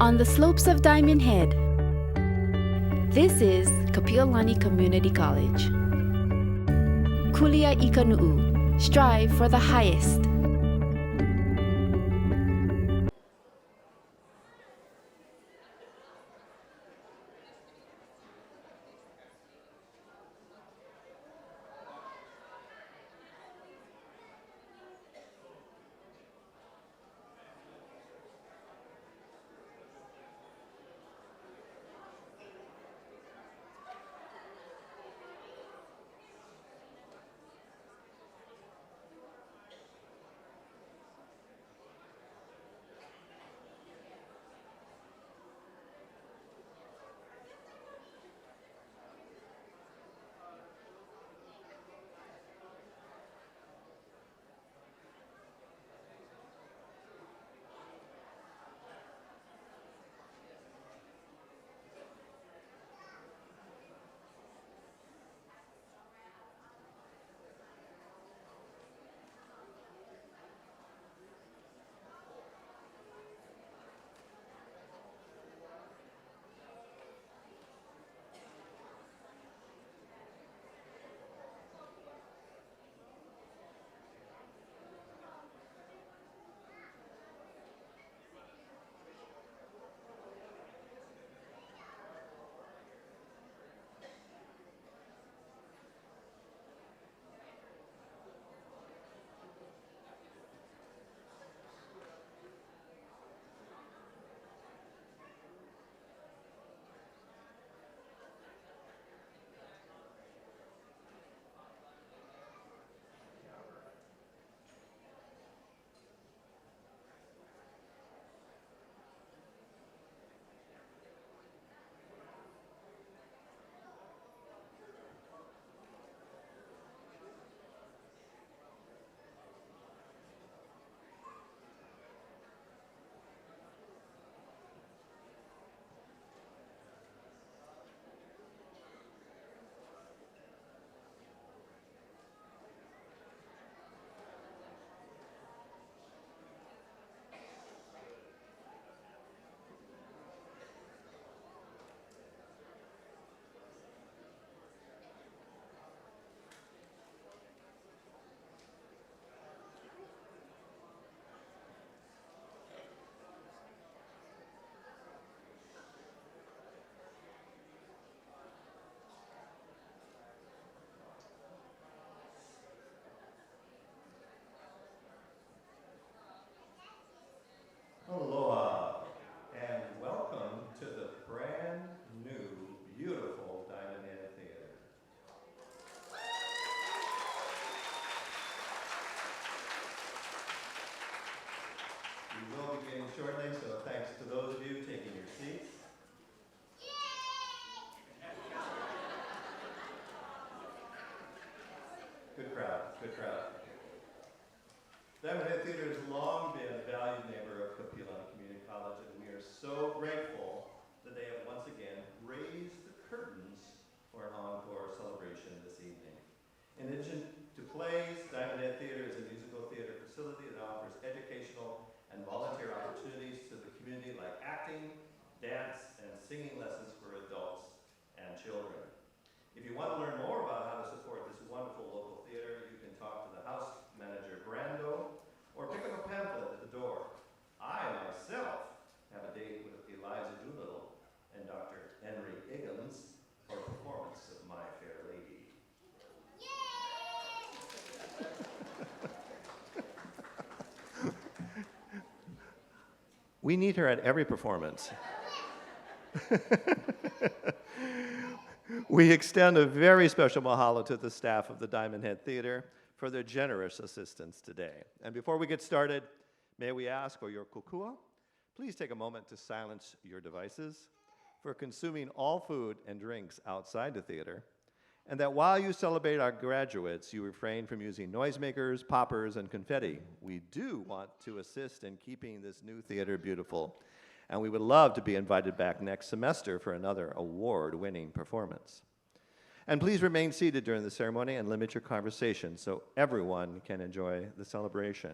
On the slopes of Diamond Head, this is Kapiolani Community College. Kulia ika nu'u, strive for the highest. Aloha, and welcome to the brand new, beautiful Diamond Head Theater. We will be beginning shortly, so thanks to those of you taking your seats. Good crowd, good crowd. Diamond Head Theater has long been a valued neighbor of Kapiolani Community College, and we are so grateful that they have once again raised the curtains for an encore celebration this evening. In addition to plays, Diamond Head Theater is a musical theater facility that offers educational and volunteer opportunities to the community like acting, dance, and singing lessons for adults and children. If you want to learn more about how to support this wonderful local theater, you can talk to the house manager, Brando, or pick up a pamphlet at the door. I, myself, have a date with Eliza Doolittle and Dr. Henry Higgins for a performance of My Fair Lady. We need her at every performance. We extend a very special mahalo to the staff of the Diamond Head Theater for their generous assistance today. And before we get started, may we ask for your kukua? Please take a moment to silence your devices for consuming all food and drinks outside the theater, and that while you celebrate our graduates, you refrain from using noisemakers, poppers, and confetti. We do want to assist in keeping this new theater beautiful, and we would love to be invited back next semester for another award-winning performance. And please remain seated during the ceremony and limit your conversation so everyone can enjoy the celebration.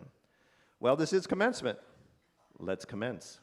Well, this is commencement. Let's commence.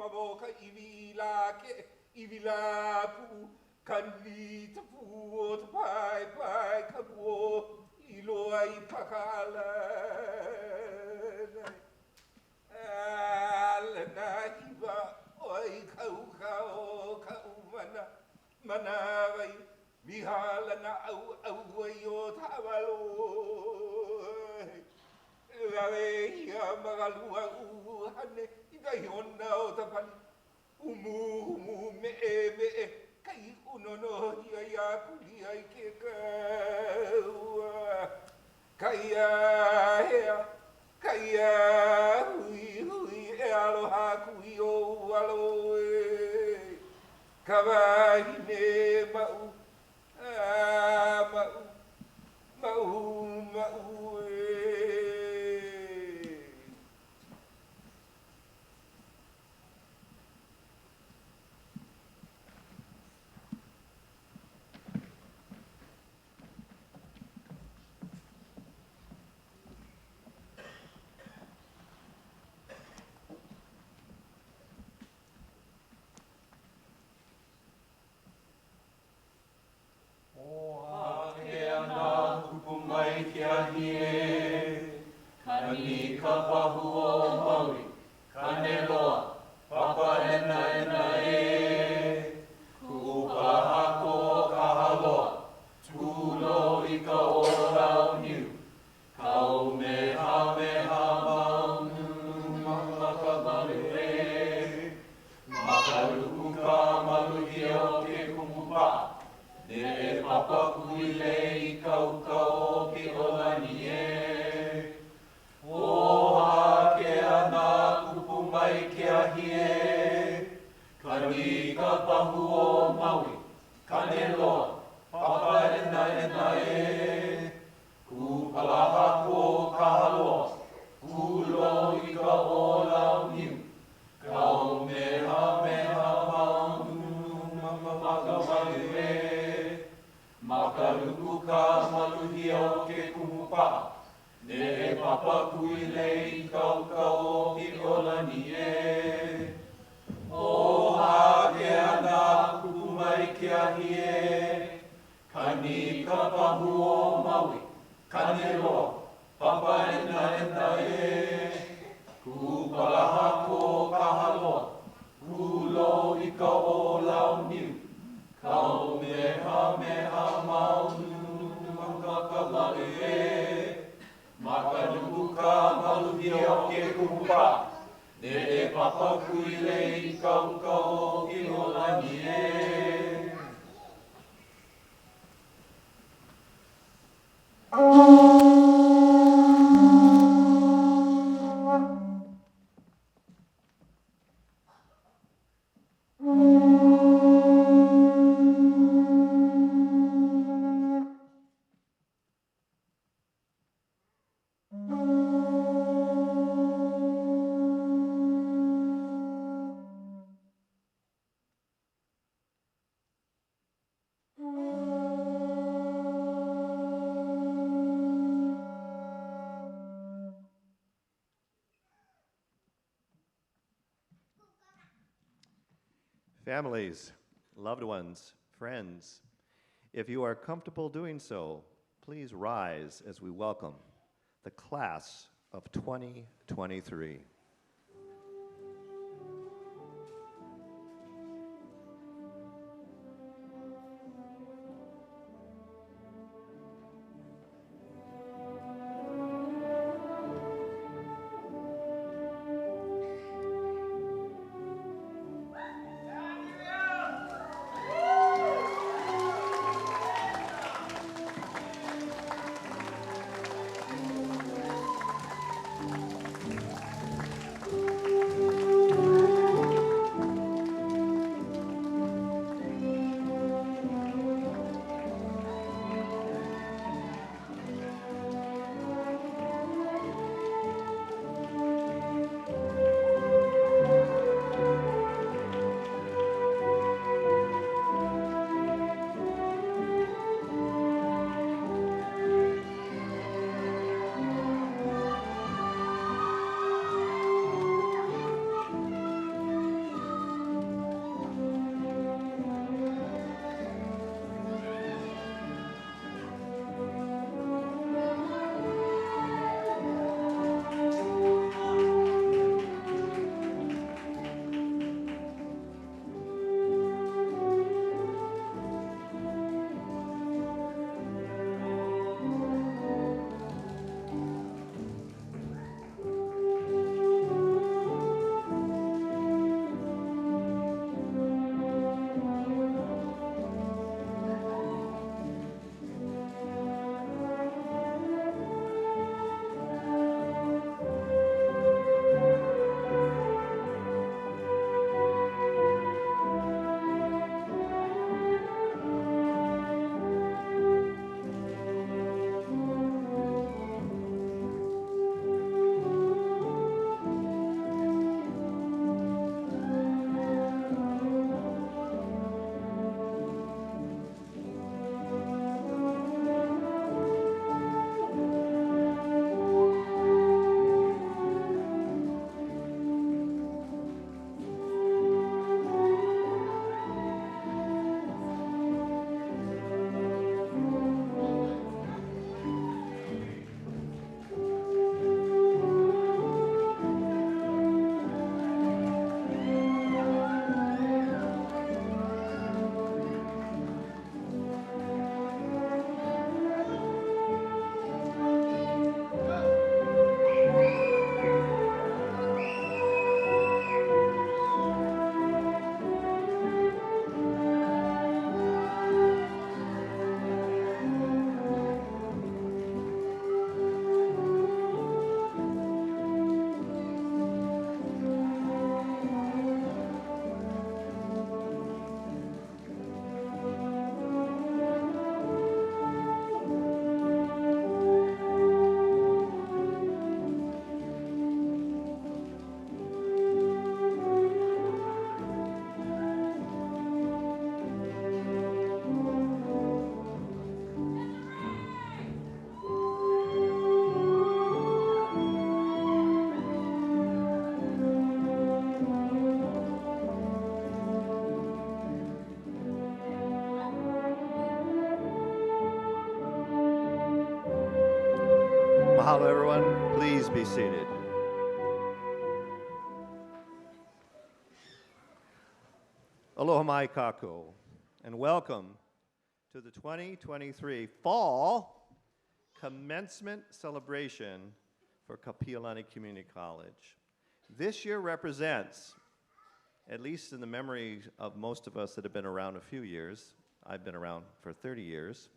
mamo ka iwila pu, kanli te pu o te pai ka po, ilo ai pakala. Alana hiwa oi kau mana vai mihala na au ai o tawalo. Rawe ia magalua hane ika hiona o tapani umu me kai unono ia kuli ai ke Kaia hui e aloha kui o alo e kawahine mau e. Kani ka pahu o Maui, kane loa, papa ena e. Kupa hako ka haloa, tūlo I ka ora niu. Kau meha maunu, maka malu e. Makaruku ka maluhi o ke kumupa. Ne e papa kuile I kau o ke olani e. O hake ana kupu mai ke ahi e. Kani ka pahu o Maui, kane loa, papa ena e. Kupalaha ko ka haloa, kulo I ka olau niu. Kau meha maunu, maka malu e. Makaruku ka maluhi o ke kumupa. Ne e papa kuile I kau o ki olani e. O hake ana kupu mai ke ahi e. Kani ka pahu o Maui, kane loa, papa ena e. Kupalaha ko ka haloa, kulo I ka olau niu. Kau meha maunu, maka malu e. Makanuku ka maluhi o ke kumupa. Ne e papa kuile I kau o ki olani e. Families, loved ones, friends, if you are comfortable doing so, please rise as we welcome the class of 2023. Mahalo, everyone. Please be seated. Aloha mai kakou, and welcome to the 2023 Fall Commencement Celebration for Kapiolani Community College. This year represents, at least in the memory of most of us that have been around a few years, I've been around for 30 years,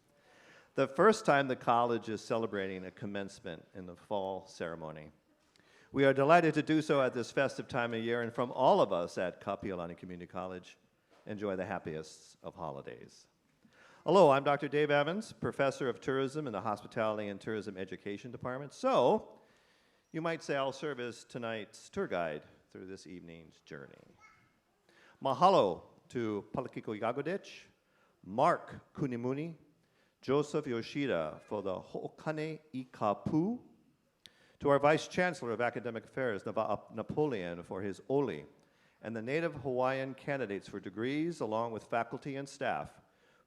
the first time the college is celebrating a commencement in the fall ceremony. We are delighted to do so at this festive time of year, and from all of us at Kapiolani Community College, enjoy the happiest of holidays. Hello, I'm Dr. Dave Evans, Professor of Tourism in the Hospitality and Tourism Education Department. So, you might say I'll serve as tonight's tour guide through this evening's journey. Mahalo to Palakiko Yagodich, Mark Kunimuni, Joseph Yoshida for the Ho'okane i Kapu, to our Vice Chancellor of Academic Affairs, Napoleon, for his Oli, and the Native Hawaiian candidates for degrees, along with faculty and staff,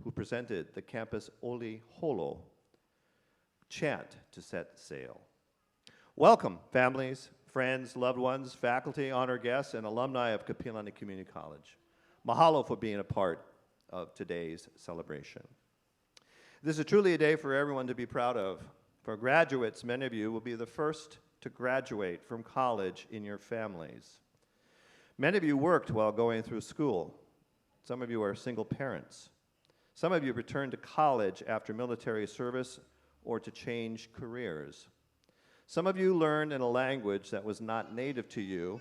who presented the campus Oli Holo chant to set sail. Welcome, families, friends, loved ones, faculty, honored guests, and alumni of Kapiolani Community College. Mahalo for being a part of today's celebration. This is truly a day for everyone to be proud of. For graduates, many of you will be the first to graduate from college in your families. Many of you worked while going through school. Some of you are single parents. Some of you returned to college after military service or to change careers. Some of you learned in a language that was not native to you,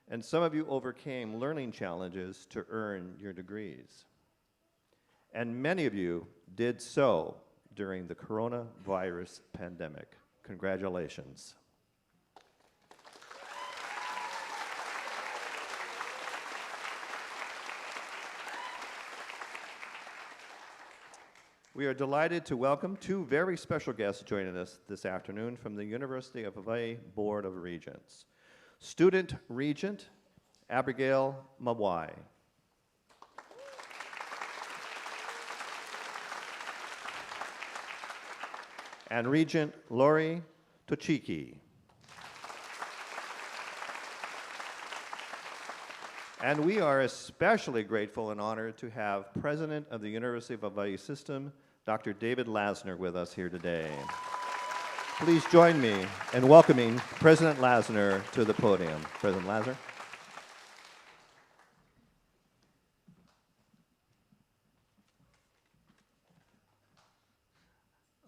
and some of you overcame learning challenges to earn your degrees. And many of you did so during the coronavirus pandemic. Congratulations. We are delighted to welcome two very special guests joining us this afternoon from the University of Hawaii Board of Regents. Student Regent Abigail Mawai. And Regent Lori Tochiki. And we are especially grateful and honored to have President of the University of Hawaii System, Dr. David Lasner, with us here today. Please join me in welcoming President Lasner to the podium. President Lasner.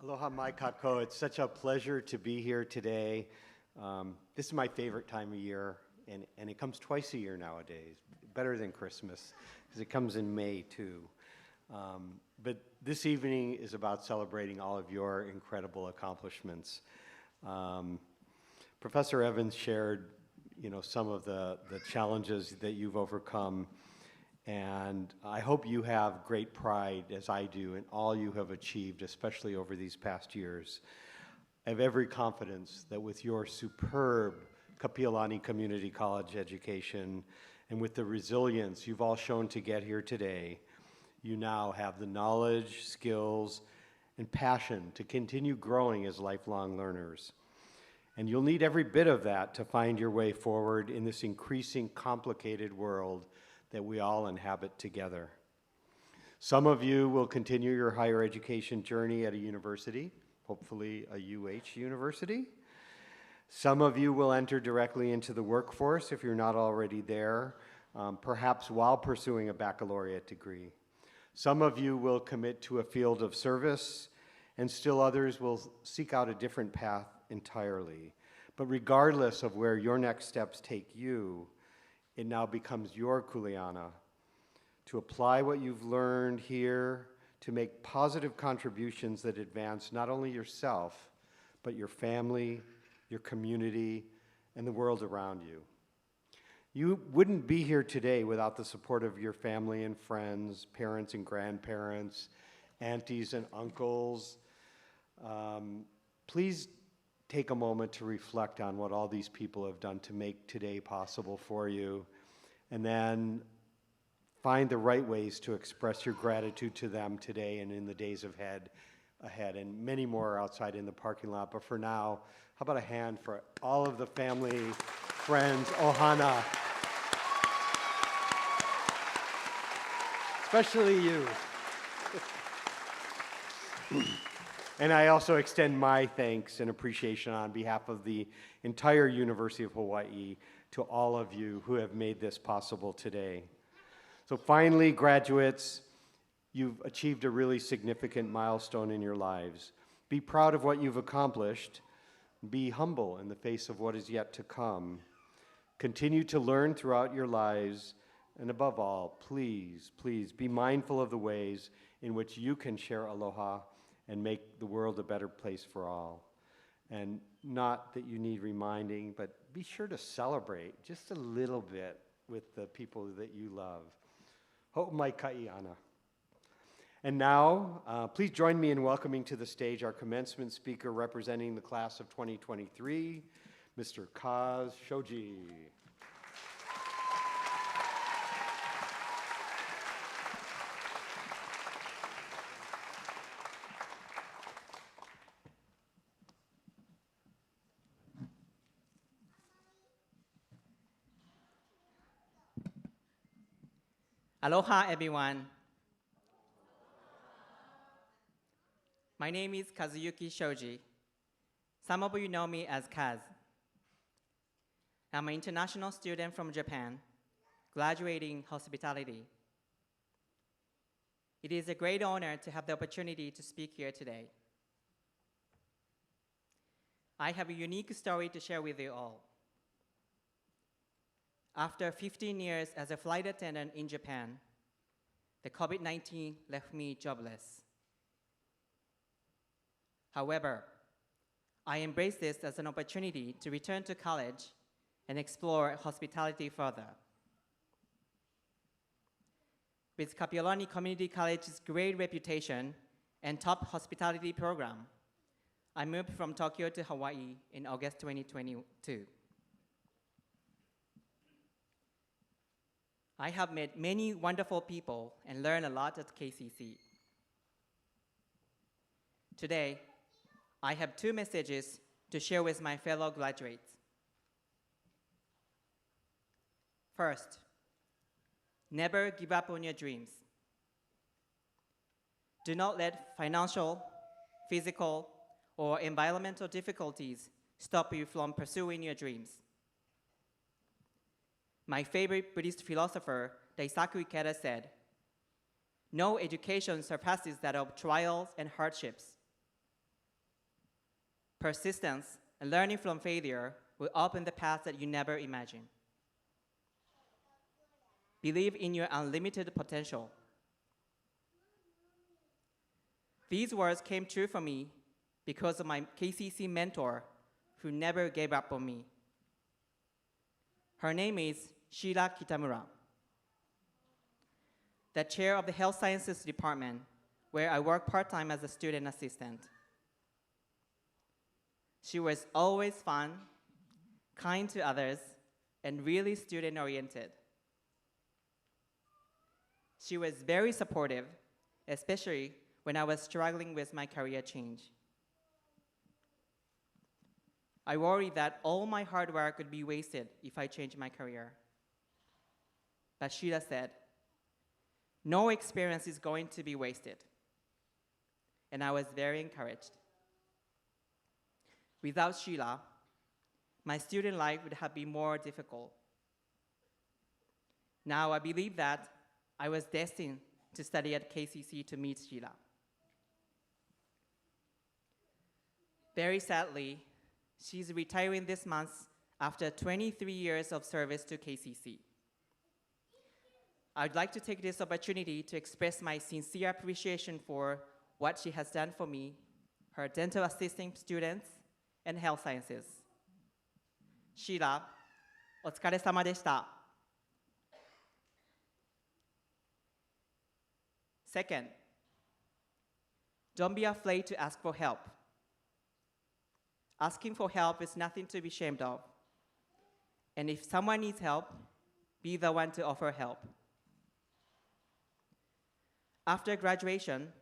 Aloha mai kakou. It's such a pleasure to be here today. This is my favorite time of year, and it comes twice a year nowadays, better than Christmas, because it comes in May too. But this evening is about celebrating all of your incredible accomplishments. Professor Evans shared, some of the challenges that you've overcome, and I hope you have great pride, as I do, in all you have achieved, especially over these past years. I have every confidence that with your superb Kapiolani Community College education and with the resilience you've all shown to get here today, you now have the knowledge, skills, and passion to continue growing as lifelong learners. And you'll need every bit of that to find your way forward in this increasing complicated world that we all inhabit together. Some of you will continue your higher education journey at a university, hopefully a UH university. Some of you will enter directly into the workforce if you're not already there, perhaps while pursuing a baccalaureate degree. Some of you will commit to a field of service, and still others will seek out a different path entirely. But regardless of where your next steps take you, it now becomes your kuleana to apply what you've learned here to make positive contributions that advance not only yourself, but your family, your community, and the world around you. You wouldn't be here today without the support of your family and friends, parents and grandparents, aunties and uncles. Please take a moment to reflect on what all these people have done to make today possible for you, and then find the right ways to express your gratitude to them today and in the days ahead ahead, and many more are outside in the parking lot. But for now, how about a hand for all of the family, friends, ohana. Especially you. And I also extend my thanks and appreciation on behalf of the entire University of Hawaii to all of you who have made this possible today. So finally, graduates, you've achieved a really significant milestone in your lives. Be proud of what you've accomplished. Be humble in the face of what is yet to come. Continue to learn throughout your lives. And above all, please, please be mindful of the ways in which you can share aloha and make the world a better place for all. And not that you need reminding, but be sure to celebrate just a little bit with the people that you love. Ho'omaikai. And now, please join me in welcoming to the stage our commencement speaker representing the class of 2023, Mr. Kaz Shoji. Aloha, everyone. My name is Kazuyuki Shoji. Some of you know me as Kaz. I'm an international student from Japan, graduating hospitality. It is a great honor to have the opportunity to speak here today. I have a unique story to share with you all. After 15 years as a flight attendant in Japan, the COVID-19 left me jobless. However, I embrace this as an opportunity to return to college and explore hospitality further. With Kapiolani Community College's great reputation and top hospitality program, I moved from Tokyo to Hawaii in August 2022. I have met many wonderful people and learned a lot at KCC. Today, I have two messages to share with my fellow graduates. First, never give up on your dreams. Do not let financial, physical, or environmental difficulties stop you from pursuing your dreams. My favorite Buddhist philosopher, Daisaku Ikeda, said, "No education surpasses that of trials and hardships. Persistence and learning from failure will open the paths that you never imagined. Believe in your unlimited potential." These words came true for me because of my KCC mentor who never gave up on me. Her name is Shira Kitamura, the chair of the Health Sciences Department, where I work part-time as a student assistant. She was always fun, kind to others, and really student-oriented. She was very supportive, especially when I was struggling with my career change. I worried that all my hard work would be wasted if I changed my career. But Sheila said, "No experience is going to be wasted." And I was very encouraged. Without Sheila, my student life would have been more difficult. Now I believe that I was destined to study at KCC to meet Sheila. Very sadly, she's retiring this month after 23 years of service to KCC. I'd like to take this opportunity to express my sincere appreciation for what she has done for me, her dental assisting students, and health sciences. Sheila, お疲れ様でした. Second, don't be afraid to ask for help. Asking for help is nothing to be ashamed of. And if someone needs help, be the one to offer help. After graduation,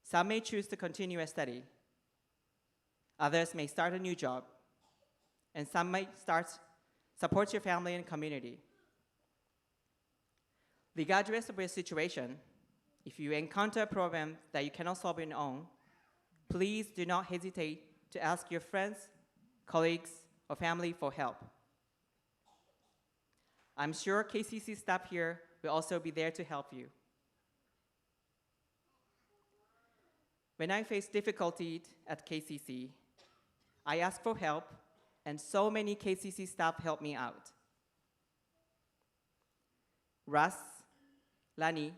Some may choose to continue a study. Others may start a new job. And some might support your family and community. Regardless of your situation, if you encounter a problem that you cannot solve on your own, please do not hesitate to ask your friends, colleagues, or family for help. I'm sure KCC staff here will also be there to help you. When I face difficulty at KCC, I ask for help, and so many KCC staff help me out. Russ, Lani,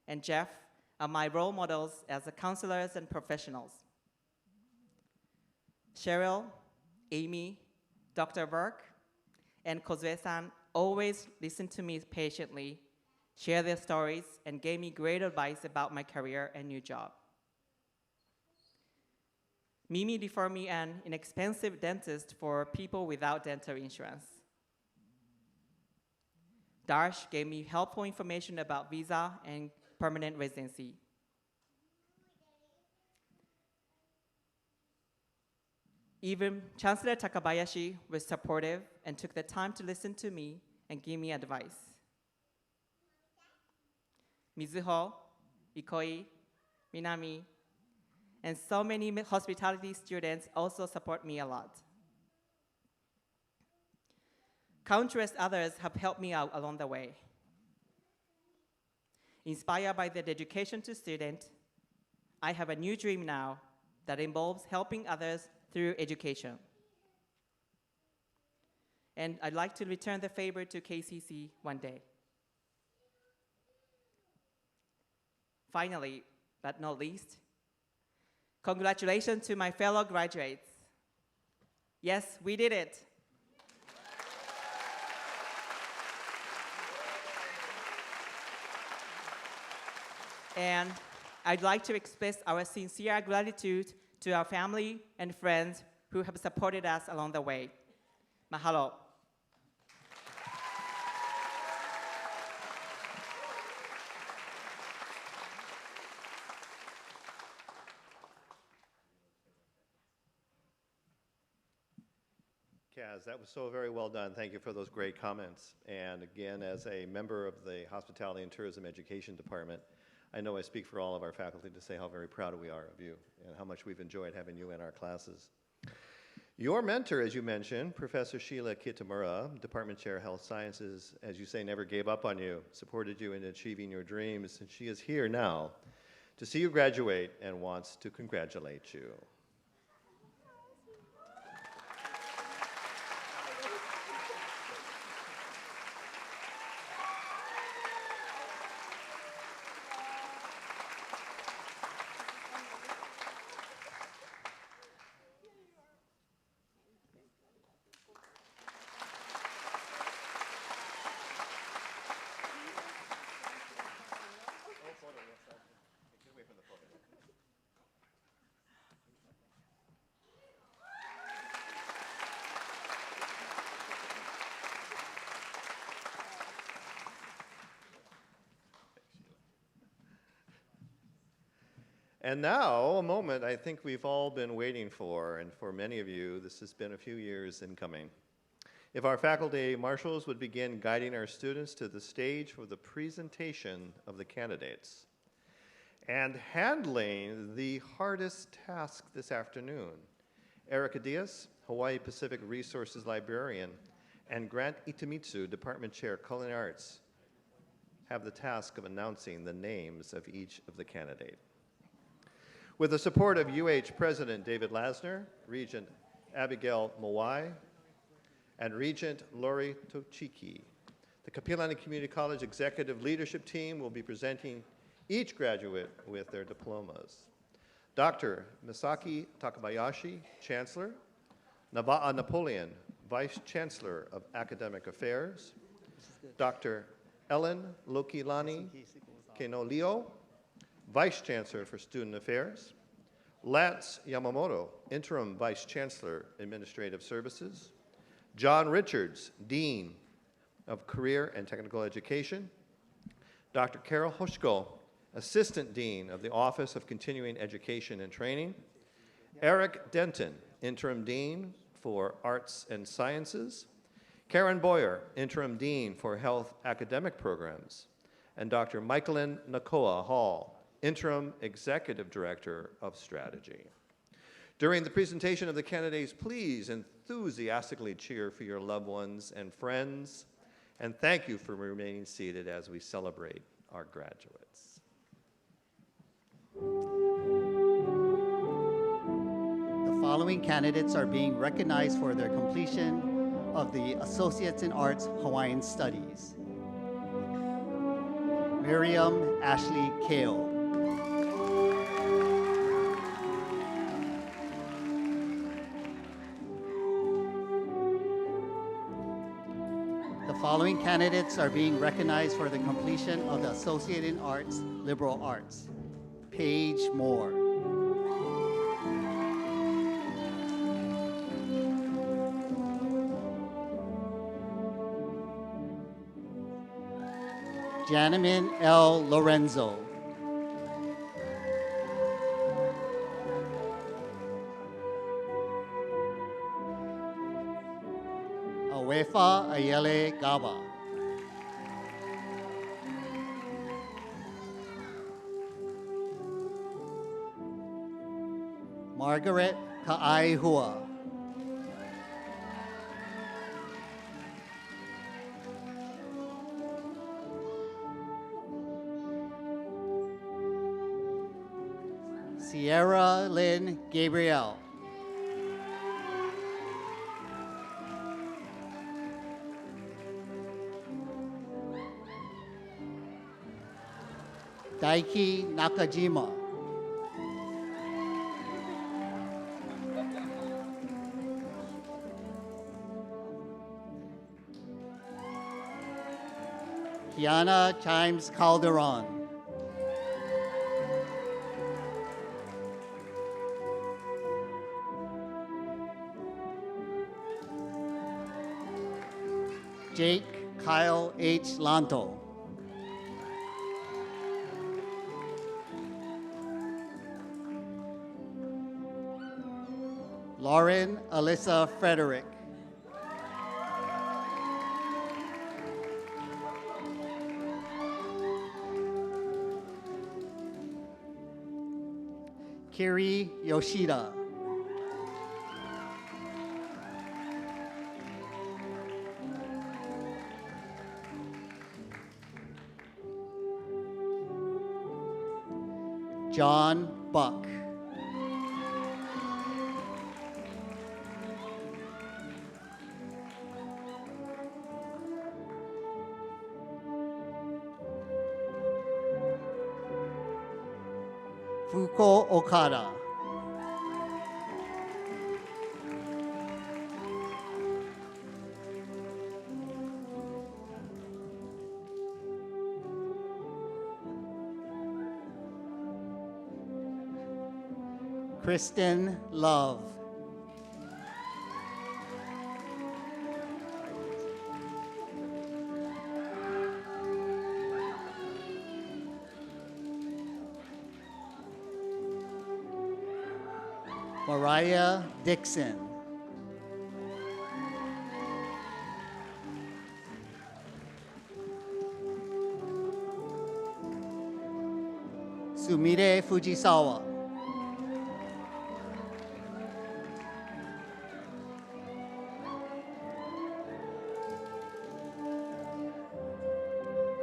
and Jeff are my role models as counselors and professionals. Cheryl, Amy, Dr. Burke, and Kozue-san always listen to me patiently, share their stories, and gave me great advice about my career and new job. Mimi referred me an inexpensive dentist for people without dental insurance. Darsh gave me helpful information about visa and permanent residency. Even Chancellor Takabayashi was supportive and took the time to listen to me and give me advice. Mizuho, Ikoi, Minami, and so many hospitality students also support me a lot. Countless others have helped me out along the way. Inspired by their dedication to students, I have a new dream now that involves helping others through education. And I'd like to return the favor to KCC one day. Finally, but not least, congratulations to my fellow graduates. Yes, we did it. And I'd like to express our sincere gratitude to our family and friends who have supported us along the way. Mahalo. Kaz, that was so very well done. Thank you for those great comments. And again, as a member of the Hospitality and Tourism Education Department, I know I speak for all of our faculty to say how very proud we are of you and how much we've enjoyed having you in our classes. Your mentor, as you mentioned, Professor Sheila Kitamura, Department Chair of Health Sciences, as you say, never gave up on you, supported you in achieving your dreams, and she is here now to see you graduate and wants to congratulate you. And now, a moment I think we've all been waiting for, and for many of you, this has been a few years in coming. If our faculty marshals would begin guiding our students to the stage for the presentation of the candidates. And handling the hardest task this afternoon, Erica Diaz, Hawaii Pacific Resources Librarian, and Grant Itamitsu, Department Chair, Culinary Arts, have the task of announcing the names of each of the candidates. With the support of UH President David Lasner, Regent Abigail Mawai, and Regent Lori Tochiki, the Kapiolani Community College Executive Leadership Team will be presenting each graduate with their diplomas. Dr. Misaki Takabayashi, Chancellor, Naba'a Napoleon, Vice Chancellor of Academic Affairs, Dr. Ellen Lokilani Kenolio, Vice Chancellor for Student Affairs, Lance Yamamoto, Interim Vice Chancellor, Administrative Services, John Richards, Dean of Career and Technical Education, Dr. Carol Hoshko, Assistant Dean of the Office of Continuing Education and Training. Eric Denton, Interim Dean for Arts and Sciences. Karen Boyer, Interim Dean for Health Academic Programs. And Dr. Michaelin Nakoa Hall, Interim Executive Director of Strategy. During the presentation of the candidates, please enthusiastically cheer for your loved ones and friends, and thank you for remaining seated as we celebrate our graduates. The following candidates are being recognized for their completion of the Associates in Arts Hawaiian Studies. Miriam Ashley Kale. The following candidates are being recognized for the completion of the Associate in Arts, Liberal Arts. Paige Moore. Janamin L. Lorenzo. Awefa Ayele Gaba. Margaret Ka'aihua. Sierra Lynn Gabriel. Daiki Nakajima. Kiana Chimes Calderon. Jake Kyle H. Lanto. Lauren Alyssa Frederick. Kiri Yoshida. John Buck. Fuko Okada. Kristen Love. Mariah Dixon. Sumire Fujisawa.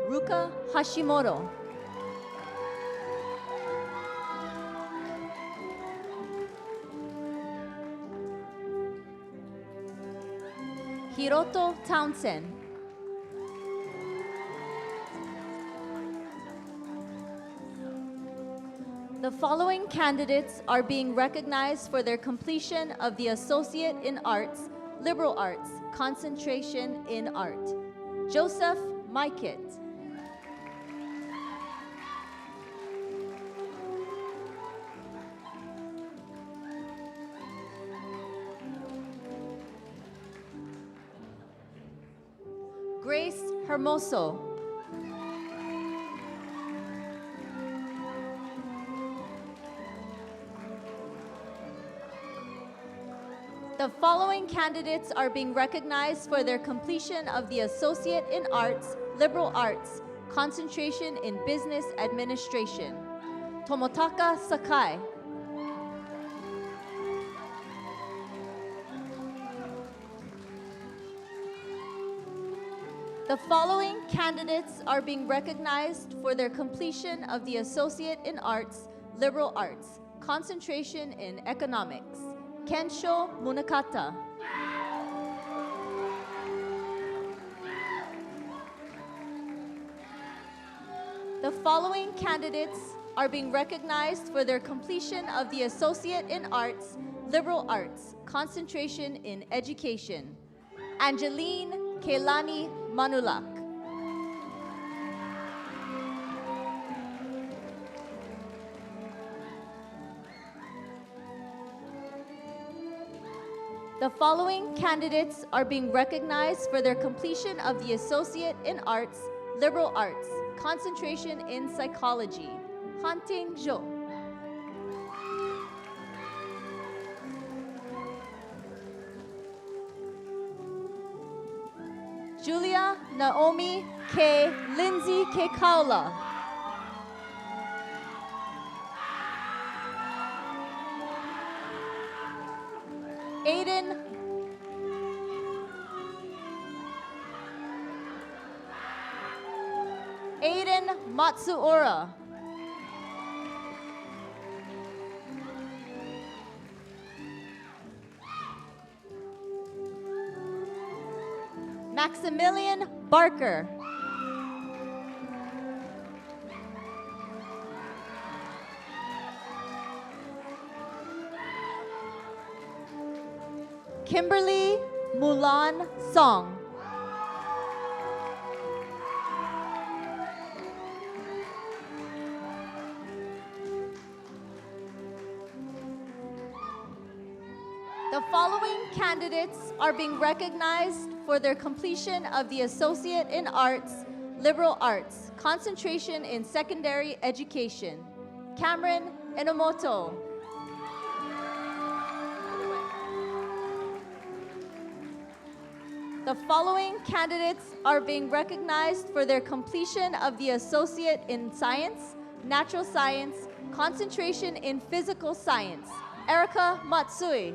Ruka Hashimoto. Hiroto Townsend. The following candidates are being recognized for their completion of the Associate in Arts, Liberal Arts, Concentration in Art. Joseph Mykett. Grace Hermoso. The following candidates are being recognized for their completion of the Associate in Arts, Liberal Arts, concentration in Business Administration. Tomotaka Sakai. The following candidates are being recognized for their completion of the Associate in Arts, Liberal Arts, concentration in Economics. Kensho Munakata. The following candidates are being recognized for their completion of the Associate in Arts, Liberal Arts, concentration in Education. Angeline Kapiʻolani Manulak. The following candidates are being recognized for their completion of the Associate in Arts, Liberal Arts, concentration in Psychology. Hanting Zhou. Julia Naomi K. Lindsay K. Kaula. Aiden Matsuura. Maximilian Barker. Kimberly Mulan Song. The following candidates are being recognized for their completion of the Associate in Arts, Liberal Arts, concentration in Secondary Education. Cameron Enomoto. The following candidates are being recognized for their completion of the Associate in Science, Natural Science, concentration in Physical Science. Erica Matsui.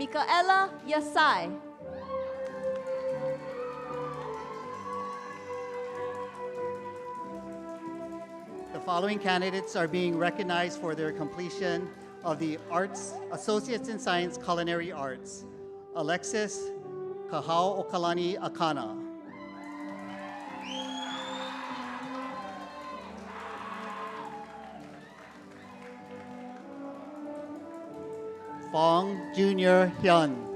Micaela Yasai. The following candidates are being recognized for their completion of the Arts Associates in Science Culinary Arts. Alexis Kapiʻolani Akana. Fong Jr. Hyun.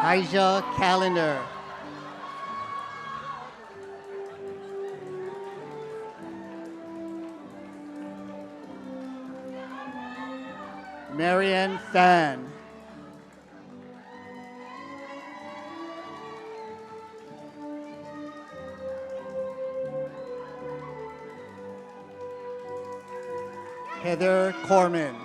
Haija Calendar. Marianne Fan. Heather Corman.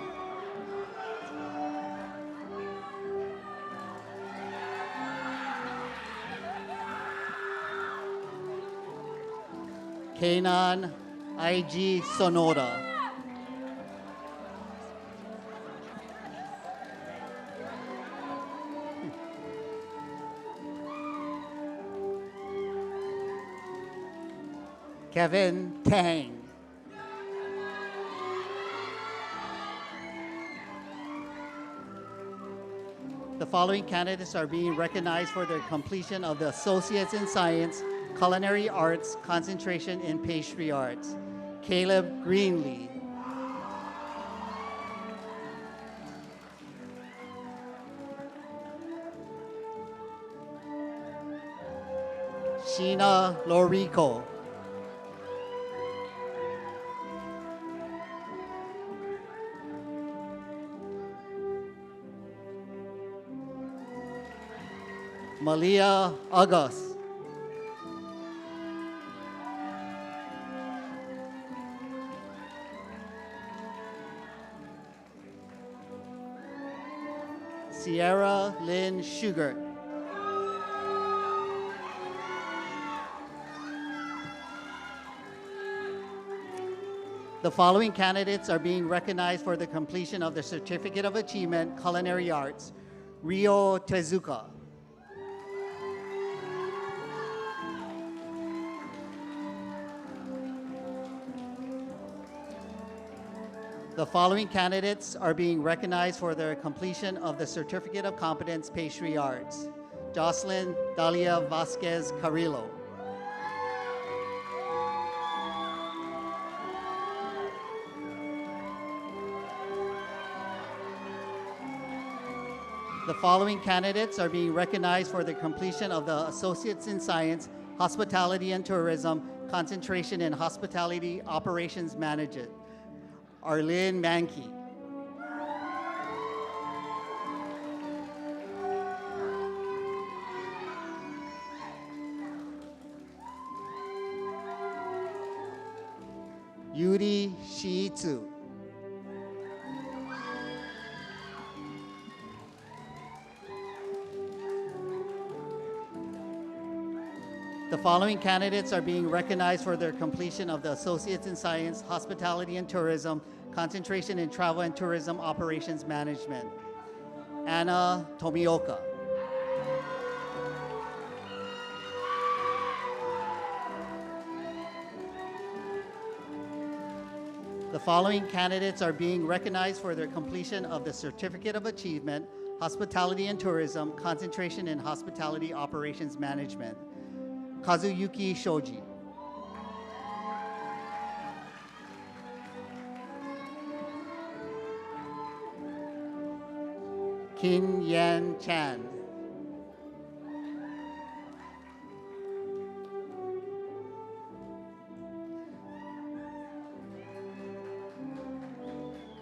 Kanan IG Sonoda. Kevin Tang. The following candidates are being recognized for their completion of the Associates in Science, Culinary Arts, concentration in Pastry Arts. Caleb Greenlee. Sheena Lorico. Malia August. Sierra Lynn Sugar. The following candidates are being recognized for the completion of the Certificate of Achievement, Culinary Arts. Rio Tezuka. The following candidates are being recognized for their completion of the Certificate of Competence, Pastry Arts. Jocelyn Dalia Vasquez Carrillo. The following candidates are being recognized for the completion of the Associates in Science, Hospitality and Tourism, concentration in Hospitality Operations Management. Arlene Mankey. Yuri Shiitsu. The following candidates are being recognized for their completion of the Associates in Science, Hospitality and Tourism, concentration in Travel and Tourism Operations Management. Anna Tomioka. The following candidates are being recognized for their completion of the Certificate of Achievement, Hospitality and Tourism, concentration in Hospitality Operations Management. Kazuyuki Shoji. Kin Yan Chan.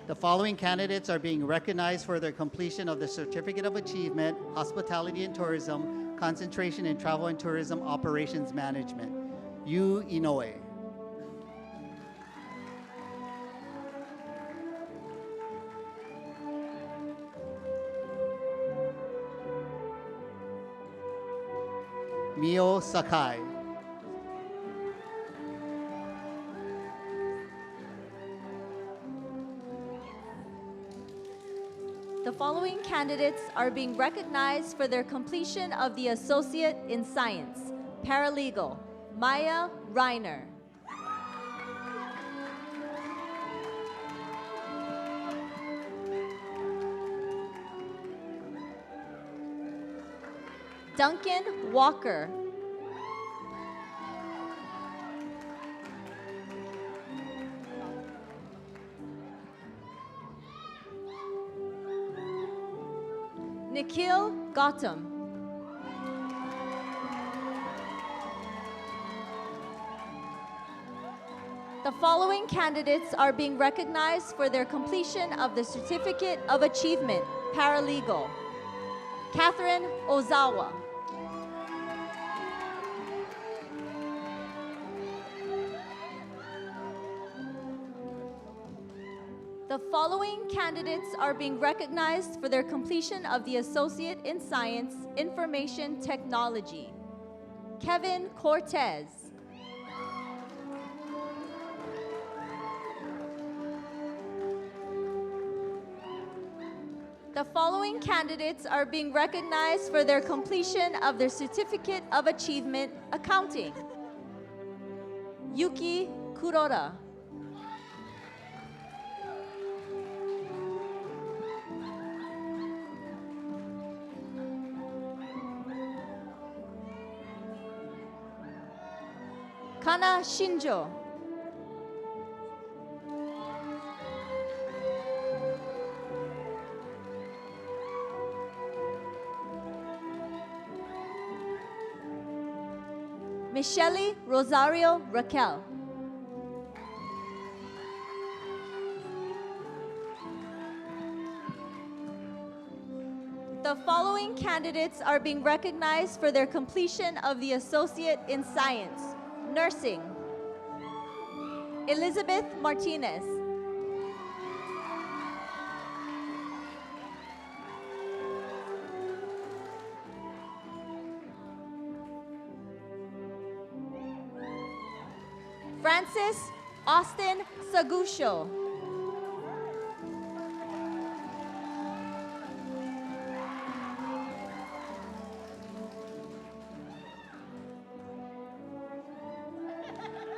The following candidates are being recognized for their completion of the Certificate of Achievement, Hospitality and Tourism, concentration in Travel and Tourism Operations Management. Yu Inoue. Mio Sakai. The following candidates are being recognized for their completion of the Associate in Science, Paralegal, Maya Reiner. Duncan Walker. Nikhil Gautam. The following candidates are being recognized for their completion of the Certificate of Achievement, Paralegal. Catherine Ozawa. The following candidates are being recognized for their completion of the Associate in Science, Information Technology. Kevin Cortez. The following candidates are being recognized for their completion of their Certificate of Achievement, Accounting. Yuki Kuroda. Kana Shinjo. Michele Rosario Raquel. The The following candidates are being recognized for their completion of the Associate in Science, Nursing. Elizabeth Martinez. Francis Austin Sagusho.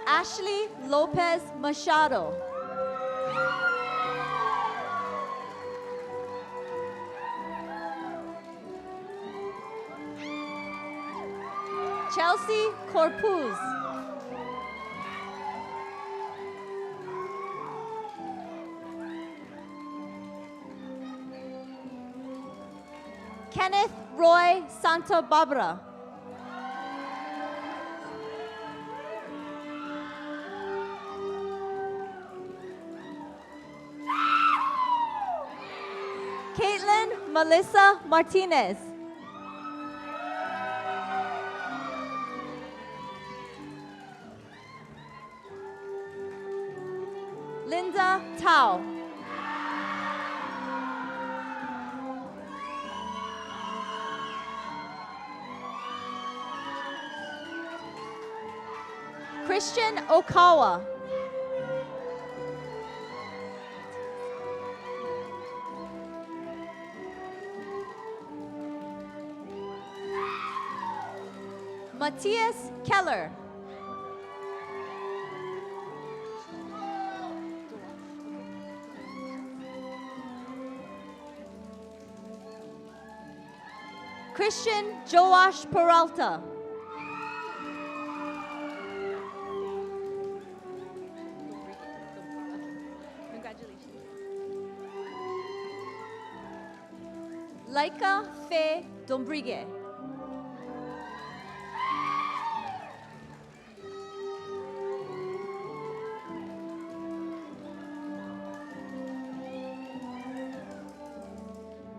Ashley Lopez Machado. Chelsea Corpuz. Kenneth Roy Santa Barbara. Caitlin Melissa Martinez. Linda Tao. Christian Okawa. Matthias Keller. Christian Joash Peralta. Congratulations. Laika Faye Dombrigue.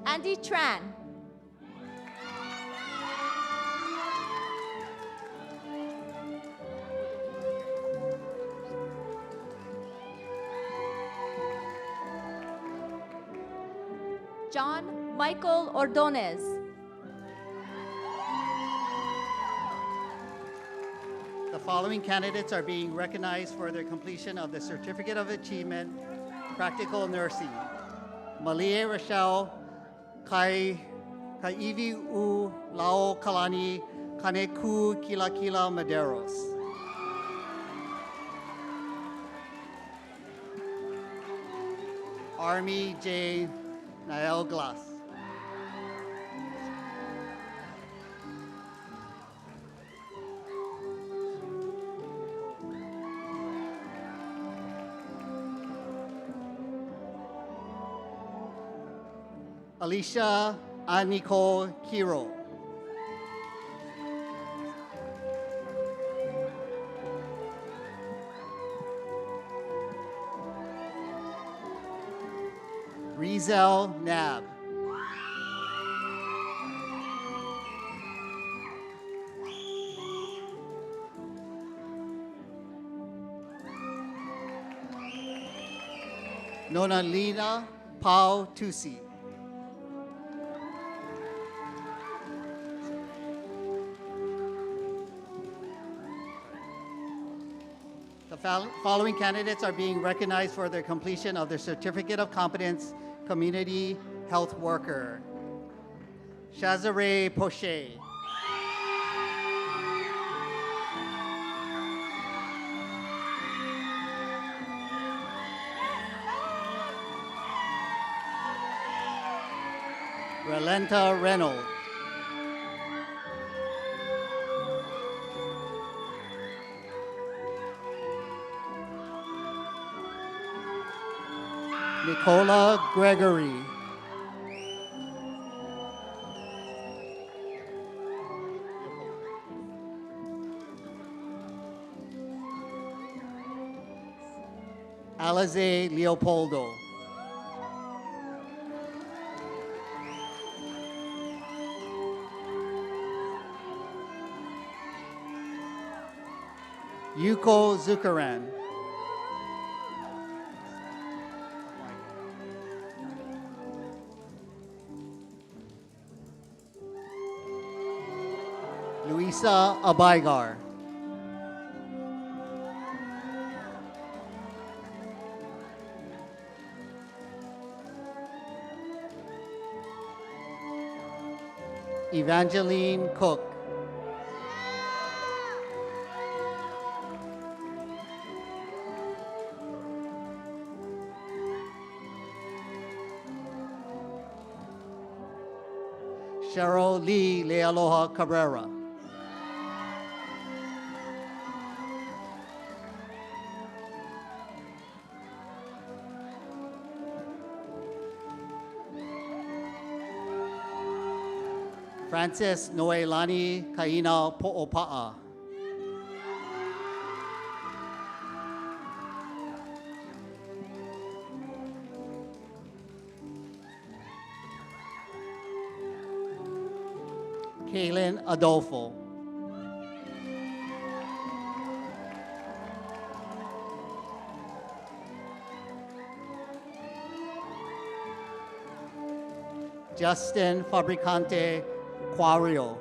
Andy Tran. John Michael Ordonez. The following candidates are being recognized for their completion of the Certificate of Achievement, Practical Nursing. Malie Rochelle Kaivi U Lao Kalani Kaneku Kila Kila Maderos. Army J. Nael Glass. Alicia Aniko Kiro. Rizel Nab. Nonalina Pau Tusi. The following candidates are being recognized for their completion of their Certificate of Competence Community Health Worker. Shazare Poche. Relenta Reynolds. Nicola Gregory. Alize Leopoldo. Yuko Zukaran. Luisa Abaigar. Evangeline Cook. Cheryl Lee Lealoha Cabrera. Francis Noelani Kaina Po'opa'a. Kaylin Adolfo. Justin Fabricante Quario.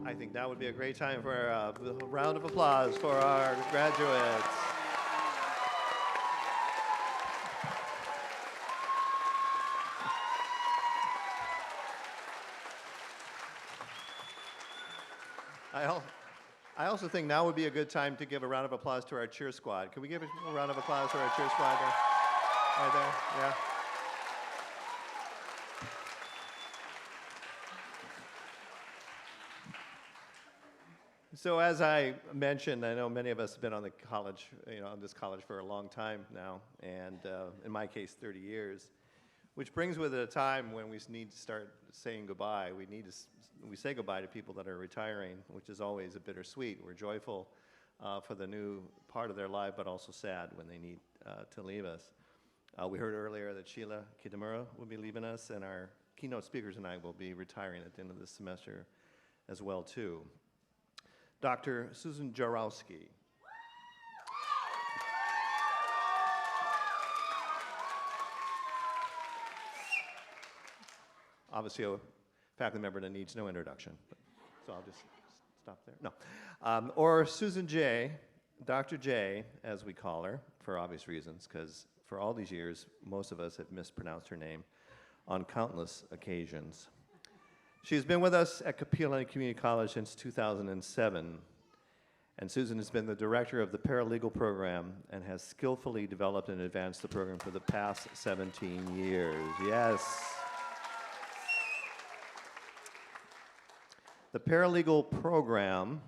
I think that would be a great time for a round of applause for our graduates. I also think now would be a good time to give a round of applause to our cheer squad. Can we give a round of applause to our cheer squad there? Right there, yeah. So as I mentioned, I know many of us have been on the college, on this college for a long time now, and in my case, 30 years, which brings with it a time when we need to start saying goodbye. We say goodbye to people that are retiring, which is always a bittersweet. We're joyful for the new part of their life, but also sad when they need to leave us. We heard earlier that Sheila Kitamura will be leaving us, and our keynote speakers and I will be retiring at the end of this semester as well, too. Dr. Susan Jarowski. Obviously a faculty member that needs no introduction, so I'll just stop there. No. Or Susan J., Dr. J, as we call her, for obvious reasons, because for all these years, most of us have mispronounced her name on countless occasions. She's been with us at Kapiolani Community College since 2007, and Susan has been the director of the paralegal program and has skillfully developed and advanced the program for the past 17 years. Yes. The paralegal program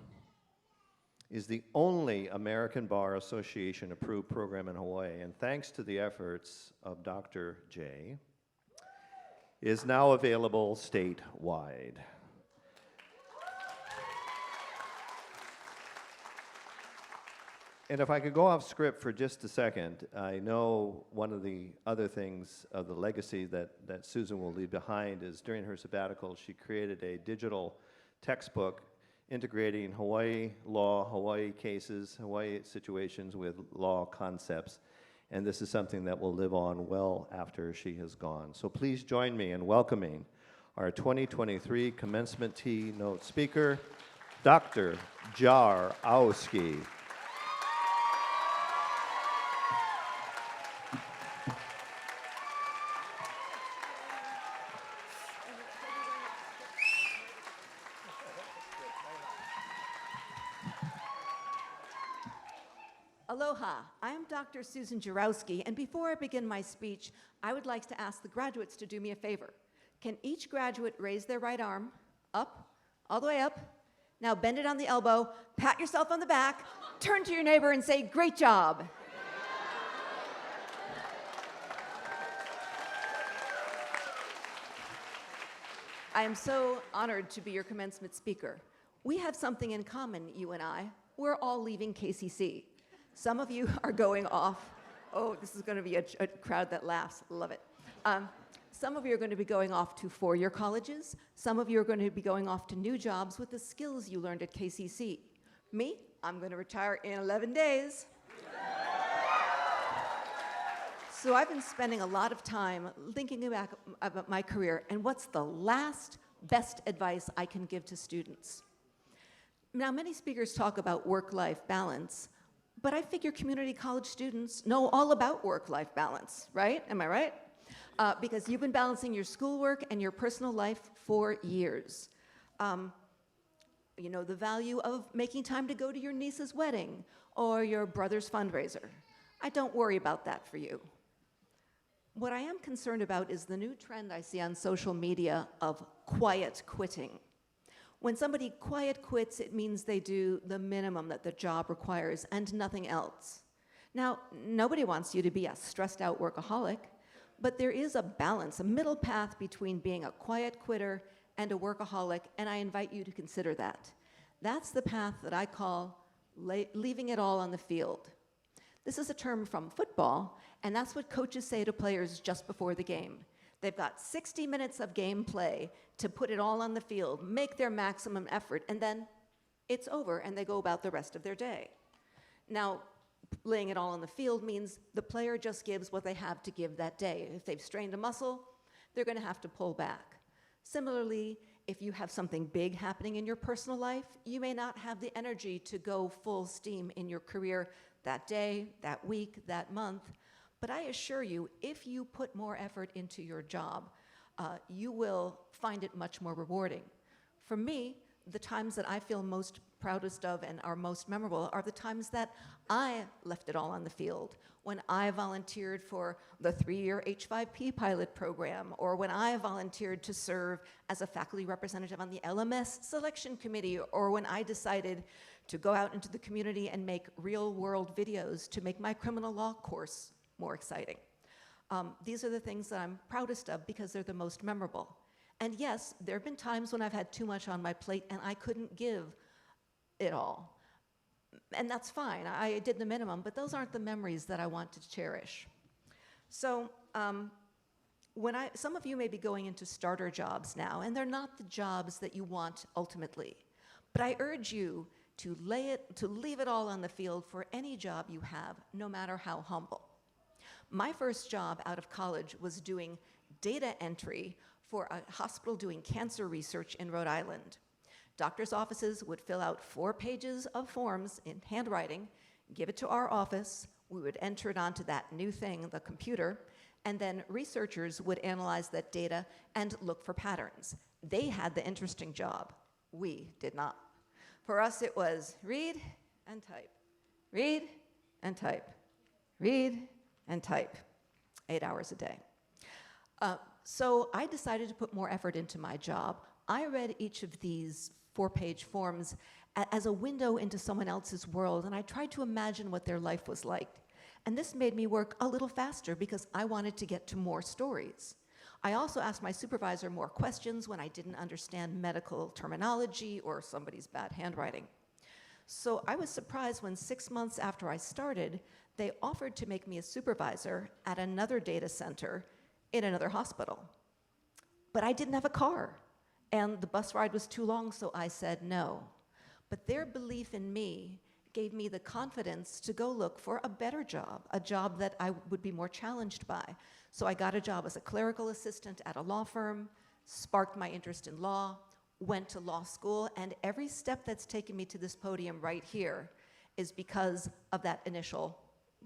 is the only American Bar Association approved program in Hawaii, and thanks to the efforts of Dr. J, is now available statewide. And if I could go off script for just a second, I know one of the other things of the legacy that Susan will leave behind is during her sabbatical, she created a digital textbook integrating Hawaii law, Hawaii cases, Hawaii situations with law concepts. And this is something that will live on well after she has gone. So please join me in welcoming our 2023 Commencement keynote speaker, Dr. Jarowski. Aloha, I am Dr. Susan Jarowski, and before I begin my speech, I would like to ask the graduates to do me a favor. Can each graduate raise their right arm, up, all the way up? Now bend it on the elbow, pat yourself on the back, turn to your neighbor and say, "Great job." I am so honored to be your commencement speaker. We have something in common, you and I. We're all leaving KCC. Some of you are going off. Oh, this is going to be a crowd that laughs. Love it. Some of you are going to be going off to four-year colleges. Some of you are going to be going off to new jobs with the skills you learned at KCC. Me, I'm going to retire in 11 days. So I've been spending a lot of time thinking back about my career and what's the last best advice I can give to students. Now, many speakers talk about work-life balance, but I figure community college students know all about work-life balance, right? Am I right? Because you've been balancing your schoolwork and your personal life for years. You know the value of making time to go to your niece's wedding or your brother's fundraiser. I don't worry about that for you. What I am concerned about is the new trend I see on social media of quiet quitting. When somebody quiet quits, it means they do the minimum that the job requires and nothing else. Now, nobody wants you to be a stressed out workaholic, but there is a balance, a middle path between being a quiet quitter and a workaholic, and I invite you to consider that. That's the path that I call leaving it all on the field. This is a term from football, and that's what coaches say to players just before the game. They've got 60 minutes of gameplay to put it all on the field, make their maximum effort, and then it's over and they go about the rest of their day. Now, laying it all on the field means the player just gives what they have to give that day. If they've strained a muscle, they're going to have to pull back. Similarly, if you have something big happening in your personal life, you may not have the energy to go full steam in your career that day, that week, that month. But I assure you, if you put more effort into your job, you will find it much more rewarding. For me, the times that I feel most proudest of and are most memorable are the times that I left it all on the field. When I volunteered for the 3-year H5P pilot program, or when I volunteered to serve as a faculty representative on the LMS selection committee, or when I decided to go out into the community and make real-world videos to make my criminal law course more exciting. These are the things that I'm proudest of because they're the most memorable. And yes, there have been times when I've had too much on my plate and I couldn't give it all. And that's fine, I did the minimum, but those aren't the memories that I want to cherish. So some of you may be going into starter jobs now, and they're not the jobs that you want ultimately. But I urge you to leave it all on the field for any job you have, no matter how humble. My first job out of college was doing data entry for a hospital doing cancer research in Rhode Island. Doctors' offices would fill out 4 pages of forms in handwriting, give it to our office, we would enter it onto that new thing, the computer, and then researchers would analyze that data and look for patterns. They had the interesting job. We did not. For us, it was read and type, read and type, read and type, 8 hours a day. So I decided to put more effort into my job. I read each of these 4-page forms as a window into someone else's world, and I tried to imagine what their life was like. And this made me work a little faster because I wanted to get to more stories. I also asked my supervisor more questions when I didn't understand medical terminology or somebody's bad handwriting. So I was surprised when 6 months after I started, they offered to make me a supervisor at another data center in another hospital. But I didn't have a car, and the bus ride was too long, so I said no. But their belief in me gave me the confidence to go look for a better job, a job that I would be more challenged by. So I got a job as a clerical assistant at a law firm, sparked my interest in law, went to law school, and every step that's taken me to this podium right here is because of that initial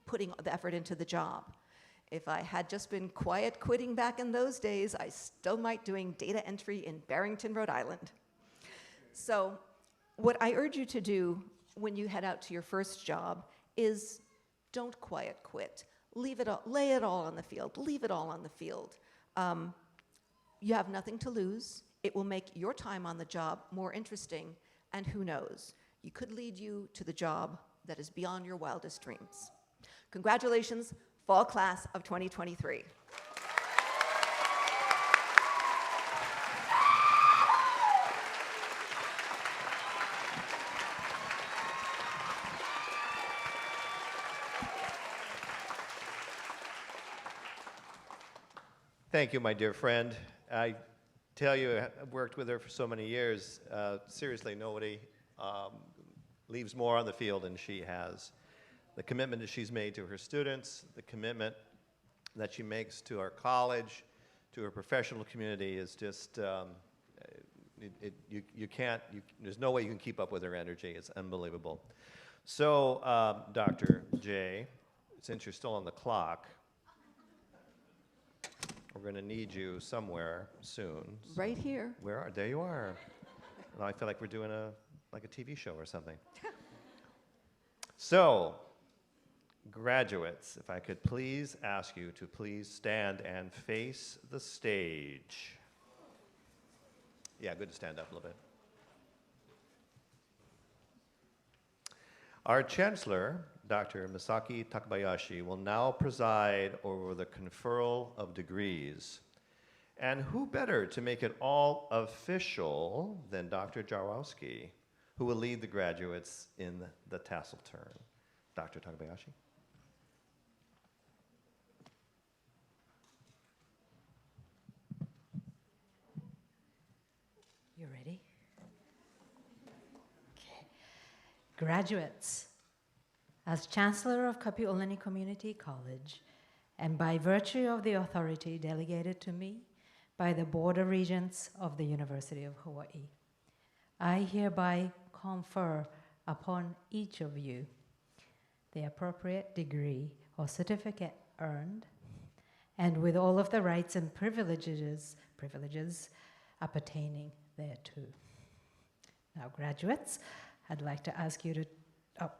putting the effort into the job. If I had just been quiet quitting back in those days, I still might doing data entry in Barrington, Rhode Island. So what I urge you to do when you head out to your first job is Don't quiet quit. Leave it all, lay it all on the field. Leave it all on the field. You have nothing to lose. It will make your time on the job more interesting, and who knows, you could lead you to the job that is beyond your wildest dreams. Congratulations, fall class of 2023. Thank you, my dear friend. I tell you, I've worked with her for so many years. Seriously, nobody leaves more on the field than she has. The commitment that she's made to her students, the commitment that she makes to our college, to her professional community is just, there's no way you can keep up with her energy. It's unbelievable. So, Dr. J, since you're still on the clock, we're going to need you somewhere soon. Right here. Where are? There you are. Now I feel like we're doing a TV show or something. So, graduates, if I could please ask you to please stand and face the stage. Yeah, good to stand up a little bit. Our Chancellor, Dr. Misaki Takabayashi, will now preside over the conferral of degrees. And who better to make it all official than Dr. Jarowski, who will lead the graduates in the tassel turn. Dr. Takabayashi. You ready? Okay. Graduates, as Chancellor of Kapiʻolani Community College, and by virtue of the authority delegated to me by the Board of Regents of the University of Hawaii, I hereby confer upon each of you the appropriate degree or certificate earned, and with all of the rights and privileges appertaining thereto. Now, graduates, I'd like to ask you to, I'd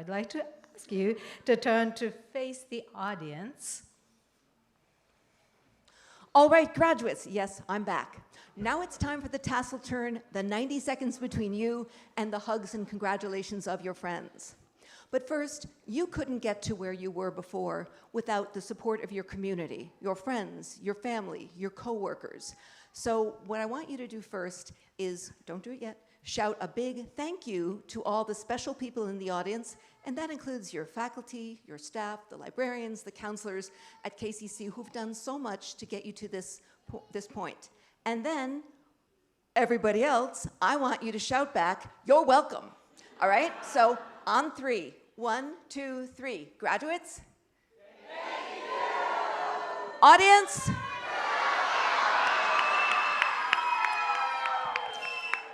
like to ask you to turn to face the audience. All right, graduates, yes, I'm back. Now it's time for the tassel turn, the 90 seconds between you and the hugs and congratulations of your friends. But first, you couldn't get to where you were before without the support of your community, your friends, your family, your coworkers. So what I want you to do first is, don't do it yet, shout a big thank you to all the special people in the audience, and that includes your faculty, your staff, the librarians, the counselors at KCC who've done so much to get you to this point. And then, everybody else, I want you to shout back, you're welcome. All right? So, on 3. 1, 2, 3. Graduates? Thank you. Audience?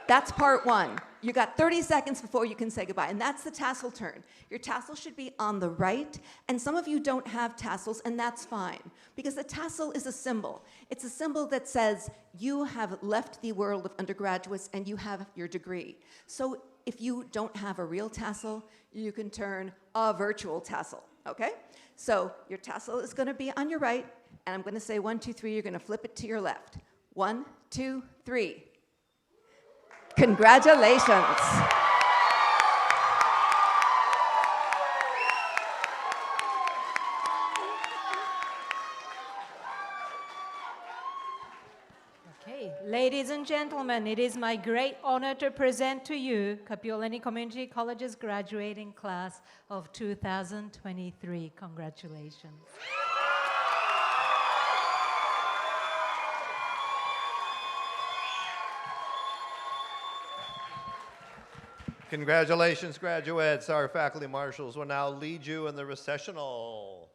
That's part 1. You got 30 seconds before you can say goodbye, and that's the tassel turn. Your tassel should be on the right, and some of you don't have tassels, and that's fine, because the tassel is a symbol. It's a symbol that says you have left the world of undergraduates and you have your degree. So if you don't have a real tassel, you can turn a virtual tassel, okay? So your tassel is gonna be on your right, and I'm gonna say 1, 2, 3, you're gonna flip it to your left. 1, 2, 3. Congratulations. Okay, ladies and gentlemen, it is my great honor to present to you Kapiolani Community College's graduating class of 2023. Congratulations. Congratulations, graduates. Our faculty marshals will now lead you in the recessional.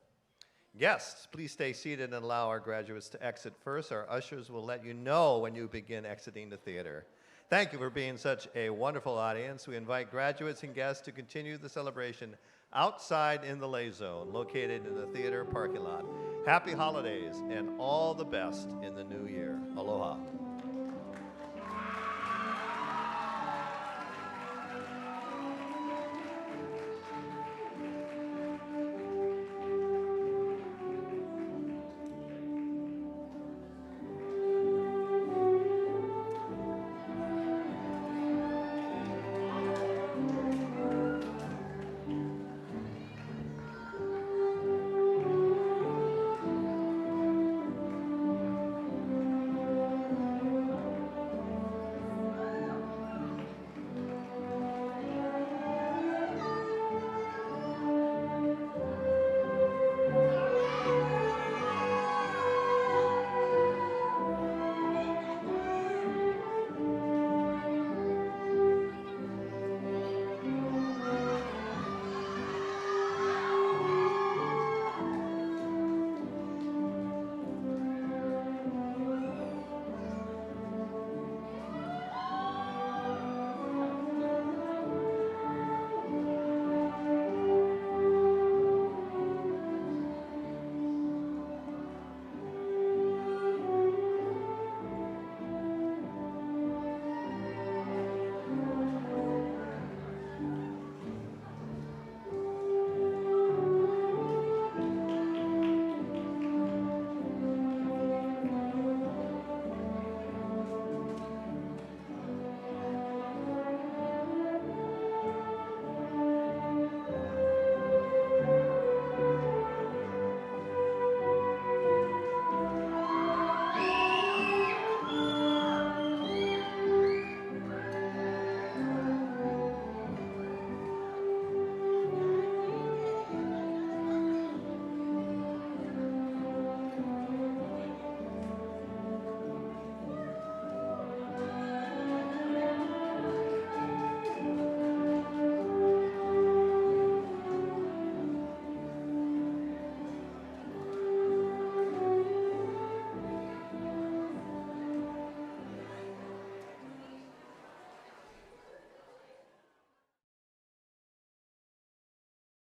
Guests, please stay seated and allow our graduates to exit first. Our ushers will let you know when you begin exiting the theater. Thank you for being such a wonderful audience. We invite graduates and guests to continue the celebration outside in the lay zone, located in the theater parking lot. Happy holidays and all the best in the new year. Aloha.